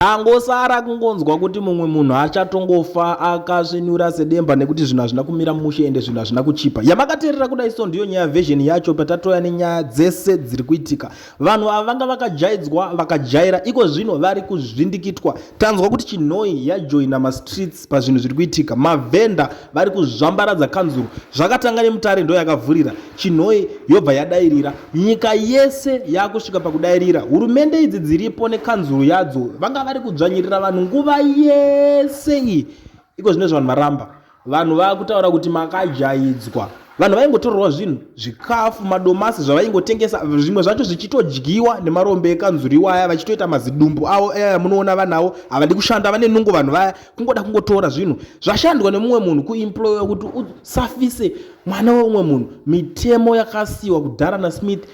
angosara kungonzwa kuti mumwe munhu achatongofa akasvinura sedemba nekuti zvinhu hazvina kumira mushe ende zvinhu hazvina kuchipa. Yamakateerera kudai so ndiyo nyaya version yacho patatoya nenyaya dzese dziri kuitika. Vanhu ava vanga vakajaidzwa vakajaira, iko zvino vari kuzvindikitwa. Tanzwa kuti chinhoi yajoina mastreets pazvinhu zviri kuitika. Mavhenda vari kuzvambaradza kanzuru. Zvakatanga nemutare ndo yakavhurira. Chinhoi yobva yadairira. Nyika yese yakusvika pakudairira. Hurumende idzi dziripo nekanzuru yadzo vanga vari kudzvanyirira vanhu nguva yese iyi. Iko zvino vanhu varamba. Vanhu vakutaura kuti makajaidzwa. Vanhu vaingotorerwa zvinhu, zvikafu, madomasi zvavaingotengesa, zvimwe zvacho zvichitodyiwa nemarombe ekanzuru iwaya vachitoita mazidumbu avo munoona vanavo havadi kushanda vane nungo vanhu vaya kungoda kungotora zvinhu zvashandwa nemumwe munhu kuemployiwa kuti usafise mwana weumwe munhu. Mitemo yakasiyiwa kudhara naSmith.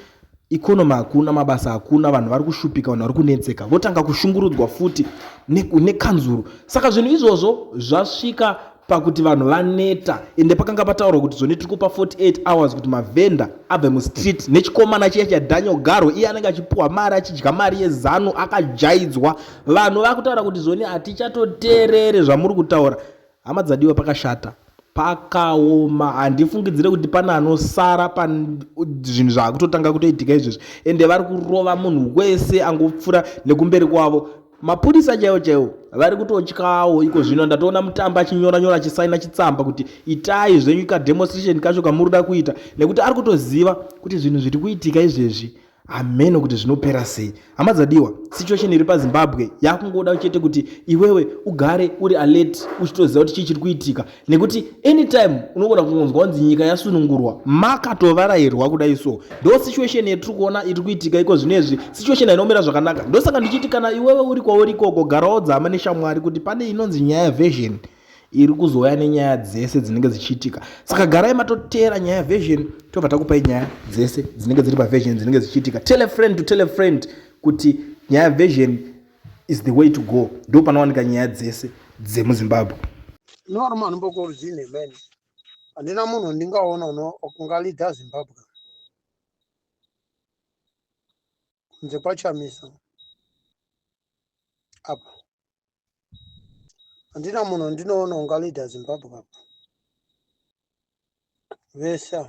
Ikonomi hakuna, mabasa hakuna, vanhu vari kushupika, vanhu vari kunetseka, votanga kushungurudzwa futi nekanzuru. Saka zvinhu izvozvo zvasvika pakuti vanhu vaneta, ende pakanga pataurwa kuti zvone tiri kupa 48 hours kuti mavhenda abve mustreet. Nechikomana chiya chaDaniel Garo, iye anenge achipuwa mari, achidya mari yezano, akajaidzwa. Vanhu vakutaura kuti zvone hatichatoteerere zvamuri kutaura. Hama dzadiwa, pakashata, pakaoma. Handifungidzire kuti pana anosara zvinhu zvakutotanga kutoitika izvezvi, ende vari kurova munhu wese angopfuura nekumberi kwavo. Mapurisa chaiwo chaiwo vari kutotyawo. Iko zvino ndatoona mutambo achinyora achisaina chitsamba kuti itai zvenyu kademonstration kacho kamurida kuita, nekuti ari kutoziva kuti zvinhu zviri kuitika izvezvi hameno kuti zvinopera sei. Hama dzadiwa, situation iri paZimbabwe yakungoda chete kuti iwewe ugare uri alert, uchitoziva kuti chii chiri kuitika, nekuti anytime unogona kungonzwa kunzi nyika yasunungurwa, makatovarayirwa kudai so. Ndo situation yetiri kuona iri kuitika iko zvinezvi, situation inomira zvakanaka. Ndosaka ndichiti kana iwewe uri kwauri ikoko, garawo dzama neshamwari kuti pane inonzi nyaya yaversion iri kuzouya nenyaya dzese dzinenge dzichiitika. Saka garai matoteera nyaya yaversion, tobva takupai nyaya dzese dzinenge dziri paversion dzinenge dzichiitika. Tell a friend to tell a friend kuti nyaya yaversion is the way to go. Ndo panowanika nyaya dzese dzemuZimbabwe. Normal mbokorudzine meni. Handina munhu ndingaona kungalidha Zimbabwe kunze kwaChamisa apa. Handina munhu ndinoona ungalidha Zimbabwe apa. Vese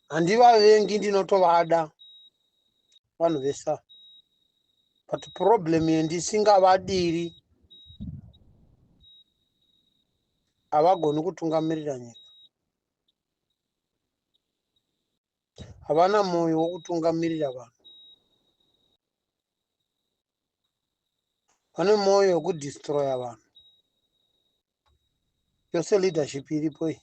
handivavengi, ndinotovada vanhu vese, but problem yendisingavadiri, havagoni kutungamirira nyika, havana mwoyo wokutungamirira vanhu, vane mwoyo wokudestroya vanhu. Yose leadership iripo iyi.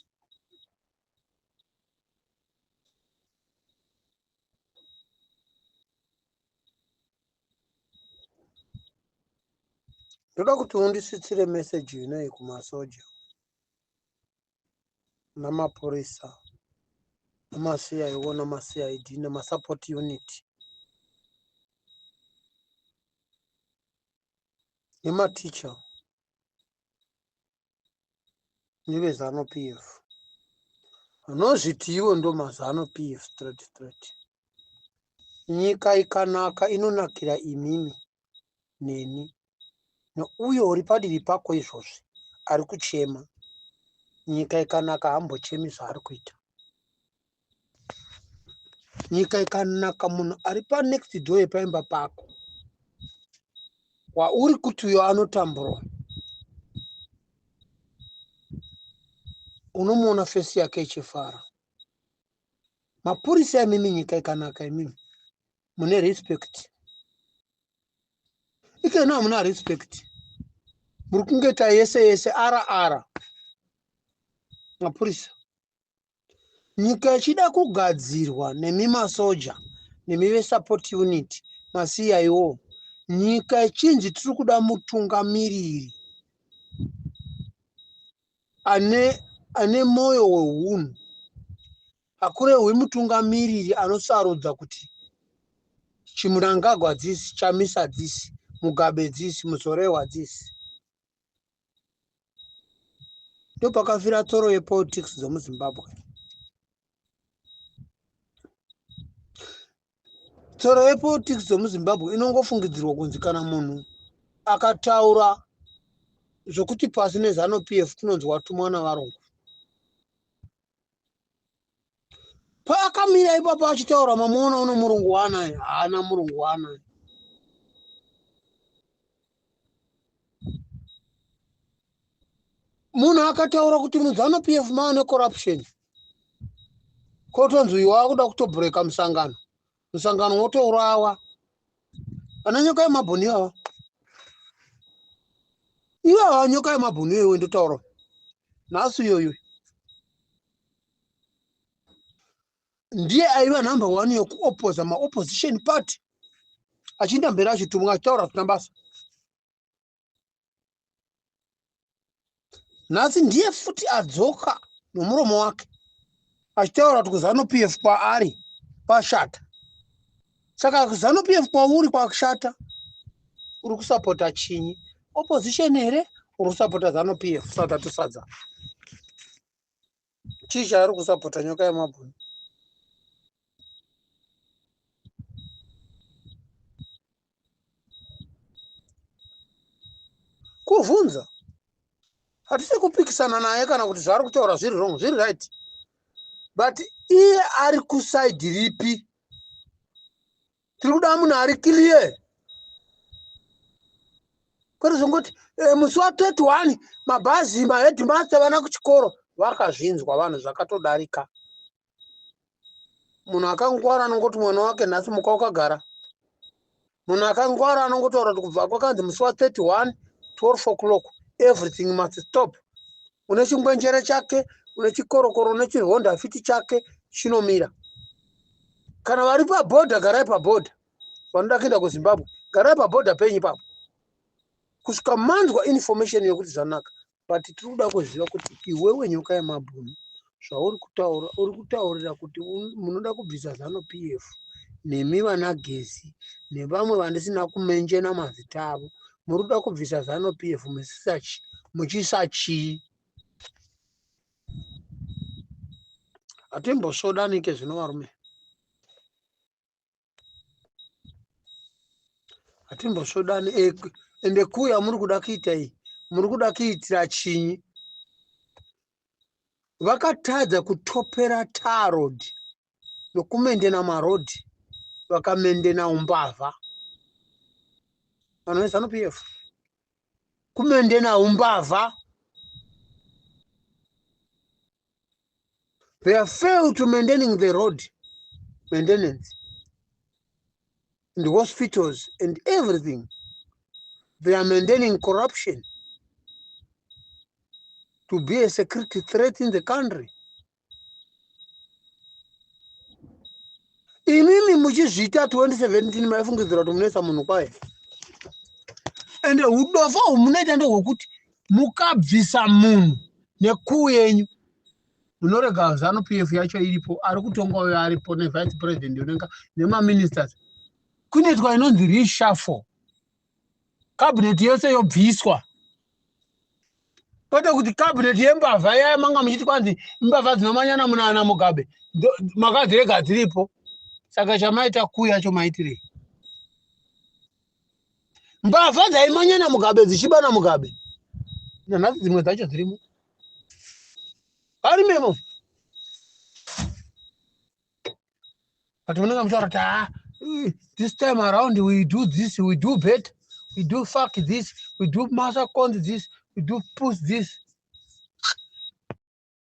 Ndoda kuti undisitsire message inoyi kumasoja namapurisa namaCIO namaCID namasupport unit nematicha nevezano PF. Vanozviti ivo ndo mazano PF straight. Nyika ikanaka inonakira imimi neni neuyo uri padivi pako izvozvi ari kuchema. Nyika ikanaka hambochemi zvaari kuita. Nyika ikanaka munhu ari pa next door yepaimba pako wauri kuti uyo anotamburwa, unomuona fesi yake ichifara. Mapurisa emimi nyika ikanaka emimi mune respect. Ikena hamuna respect, muri kungeta yese ara. Mapurisa, nyika ichida kugadzirwa nemi masoja nemi vesupport unit maCIO, nyika ichinji tiri kuda mutungamiriri ane moyo wehunhu, hakurehwi mutungamiriri anosarudza kuti Chimunangagwa dzisi, Chamisa dzisi, Mugabe dzisi, Muzorewa dzisi. Ndo pakafira tsoro yepolitics dzomuZimbabwe. tsoro yepolitics dzomuzimbabwe inongofungidzirwa kunzi kana munhu akataura zvokuti pasi nezanu PF kunonzi watumwa navarungu. Paakamira ipapo achitaura mamuona uno murungu waanaye, haana murungu waanaye. Munhu akataura kuti muzanu PF maane corruption, kotonzi uyu waakuda kutobhureka musangano, musangano wotourawa. Ana nyoka yemabhoni ava, iwe nyoka yemabhoni iwe ndotaura nhasi iyoyo ndiye aiva number 1 yekuopoza maopposition party, achinda mberi achitumwa achitaura zvisina basa. Nhasi ndiye futi adzoka nomuromo wake achitaura kuti kuzanu PF kwaari pashata. Saka kuzanu PF kwauri kwakushata, uri kusapota chinyi? Opposition here uri kusapota zanu PF satatu sadza. Chii chaari kusapota nyoka yemabhoni? Kuvunza. Hatisi kupikisana naye kana kuti zvaari kutaura zviri wrong, zviri right. But iye ari kuside ripi? Tiri kuda munhu ari clear. Kwete zvongoti musi wa31 mabhazi mahedimasta vana kuchikoro vakazvinzwa vanhu zvakatodarika. Munhu akangwara anongoti mwana wake nhasi muka wakagara. Munhu akangwara anongotaura kuti kubva kwakanzi musi wa31 12 o'clock everything must stop. Une chingwenjere chake, une chikorokoro, une chihonda fiti chake chinomira. Kana vari pabhodha, garai pabhodha. Vanoda kuenda kuZimbabwe, garai pabhodha penyu ipapo. Kusvika manzwa information yokuti zvanaka. But tiri kuda kuziva kuti iwewe nyoka yemabhoni zvauri kutaura, uri kutaurira kuti munoda kubvisa zanu PF nemi vana Gezi nevamwe vandisina kumenjena mazita avo. Muri kuda kubvisa zanu PF muchiisa chii? Hatimbosvodanike zvino varume. Hatimbosvodani. Ende kuya muri kuda kuita iyi, muri kuda kuitira chinyi? Vakatadza kutopera tar road nokumendena marodhi, vakamendena umbavha. Vanhu vezanu PF kumendena umbavha. They have failed to maintaining the road maintenance and hospitals and everything. They are maintaining corruption to be a security threat in the country. Imimi muchizvita 2017 maifungidzira kuti munoisa munhu kwaye. Ende udofa humunoita ndehwekuti mukabvisa munhu nekuu yenyu munorega zanu PF yacho iripo, ari kutonga uyo aripo nevice president unenga nemaministers. Kunoitwa inonzi reshuffle. Cabinet yose yobviswa. Kwete kuti cabinet yembavha yaya manga muchiti kwanzi imbavha dzinomanyana munana Mugabe makadzirega dziripo. Saka chamaita kuu yacho maitirei? Mbavha dzaimanyana Mugabe dzichibana Mugabe nanhasi dzimwe dzacho dzirimo. Ari memo. But munenge muchitaura kuti this time around we do this, we do better, we do fuck this, we do massacre this, we do push this.